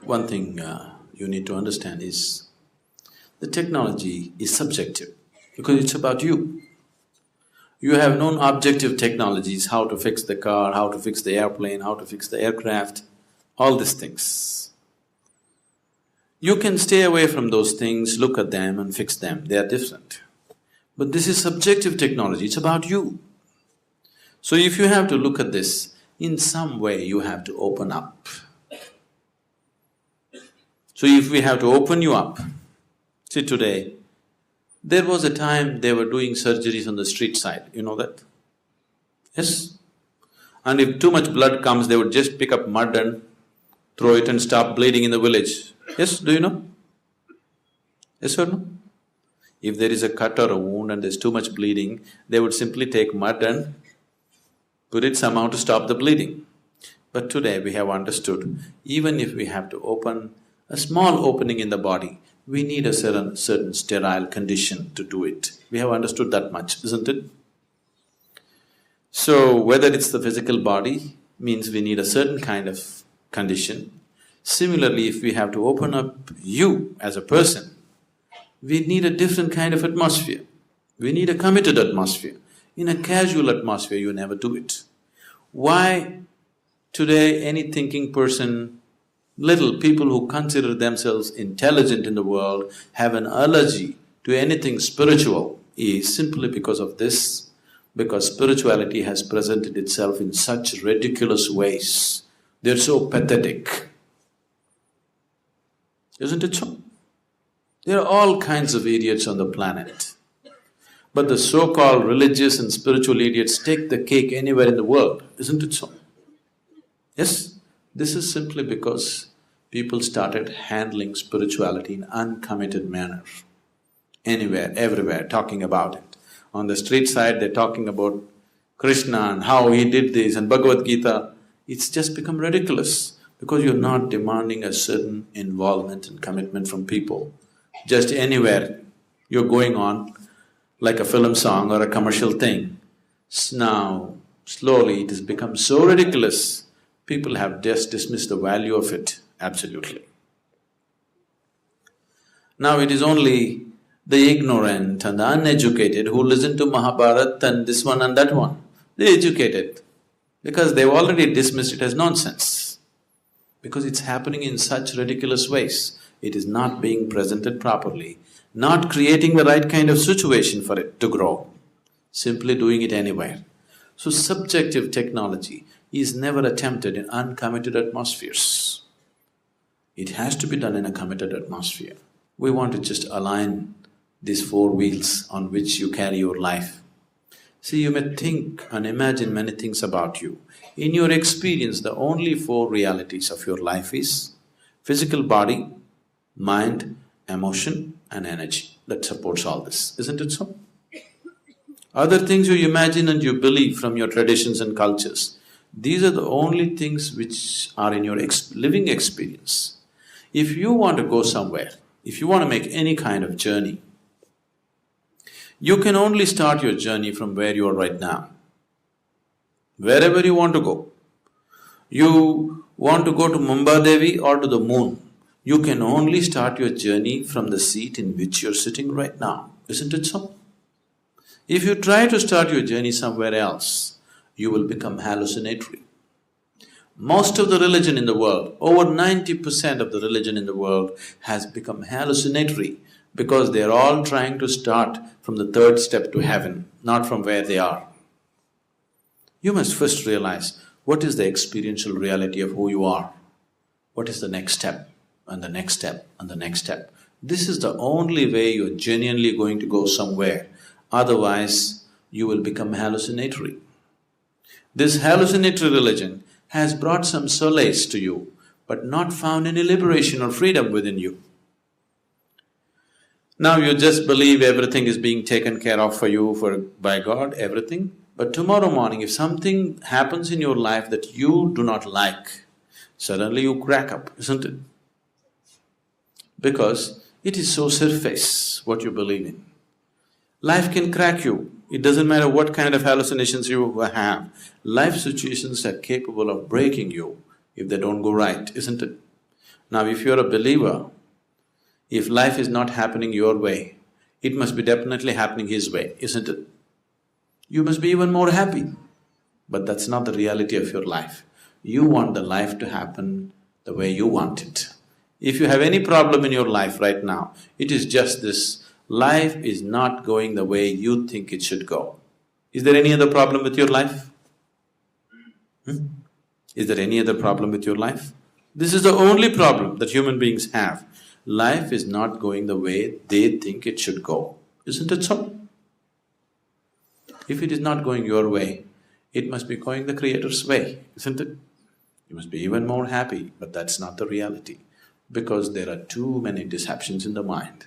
One thing you need to understand is the technology is subjective because it's about you. You have known objective technologies, how to fix the car, how to fix the airplane, how to fix the aircraft, all these things. You can stay away from those things, look at them and fix them, they are different. But this is subjective technology, it's about you. So if you have to look at this, in some way you have to open up. So if we have to open you up, see today, there was a time they were doing surgeries on the street side, you know that? Yes? And if too much blood comes, they would just pick up mud and throw it and stop bleeding in the village. Yes, do you know? Yes or no? If there is a cut or a wound and there's too much bleeding, they would simply take mud and put it somehow to stop the bleeding. But today we have understood, even if we have to open a small opening in the body, we need a certain sterile condition to do it. We have understood that much, isn't it? So, whether it's the physical body, means we need a certain kind of condition. Similarly, if we have to open up you as a person, we need a different kind of atmosphere. We need a committed atmosphere. In a casual atmosphere, you never do it. Why today any thinking person, little people who consider themselves intelligent in the world have an allergy to anything spiritual is simply because of this, because spirituality has presented itself in such ridiculous ways. They're so pathetic. Isn't it so? There are all kinds of idiots on the planet. But the so-called religious and spiritual idiots take the cake anywhere in the world, isn't it so? Yes? This is simply because people started handling spirituality in uncommitted manner. Anywhere, everywhere, talking about it. On the street side, they're talking about Krishna and how he did this and Bhagavad Gita. It's just become ridiculous because you're not demanding a certain involvement and commitment from people. Just anywhere you're going on like a film song or a commercial thing. Now, slowly it has become so ridiculous, people have just dismissed the value of it, absolutely. Now it is only the ignorant and the uneducated who listen to Mahabharata and this one and that one. They're educated because they've already dismissed it as nonsense. Because it's happening in such ridiculous ways, it is not being presented properly, not creating the right kind of situation for it to grow, simply doing it anywhere. So subjective technology is never attempted in uncommitted atmospheres. It has to be done in a committed atmosphere. We want to just align these four wheels on which you carry your life. See, you may think and imagine many things about you. In your experience, the only four realities of your life is physical body, mind, emotion and energy that supports all this, isn't it so? Other things you imagine and you believe from your traditions and cultures, these are the only things which are in your living experience. If you want to go somewhere, if you want to make any kind of journey, you can only start your journey from where you are right now. Wherever you want to go. You want to go to Mumbai or to the moon, you can only start your journey from the seat in which you're sitting right now, isn't it so? If you try to start your journey somewhere else, you will become hallucinatory. Most of the religion in the world, over 90% of the religion in the world has become hallucinatory because they're all trying to start from the third step to heaven, not from where they are. You must first realize what is the experiential reality of who you are. What is the next step and the next step and the next step. This is the only way you're genuinely going to go somewhere, otherwise you will become hallucinatory. This hallucinatory religion has brought some solace to you, but not found any liberation or freedom within you. Now you just believe everything is being taken care of for you by God, everything. But tomorrow morning, if something happens in your life that you do not like, suddenly you crack up, isn't it? Because it is so surface what you believe in. Life can crack you, it doesn't matter what kind of hallucinations you have. Life situations are capable of breaking you if they don't go right, isn't it? Now if you're a believer, if life is not happening your way, it must be definitely happening his way, isn't it? You must be even more happy. But that's not the reality of your life. You want the life to happen the way you want it. If you have any problem in your life right now, it is just this: life is not going the way you think it should go. Is there any other problem with your life? Is there any other problem with your life? This is the only problem that human beings have. Life is not going the way they think it should go, isn't it so? If it is not going your way, it must be going the Creator's way, isn't it? You must be even more happy, but that's not the reality, because there are too many deceptions in the mind.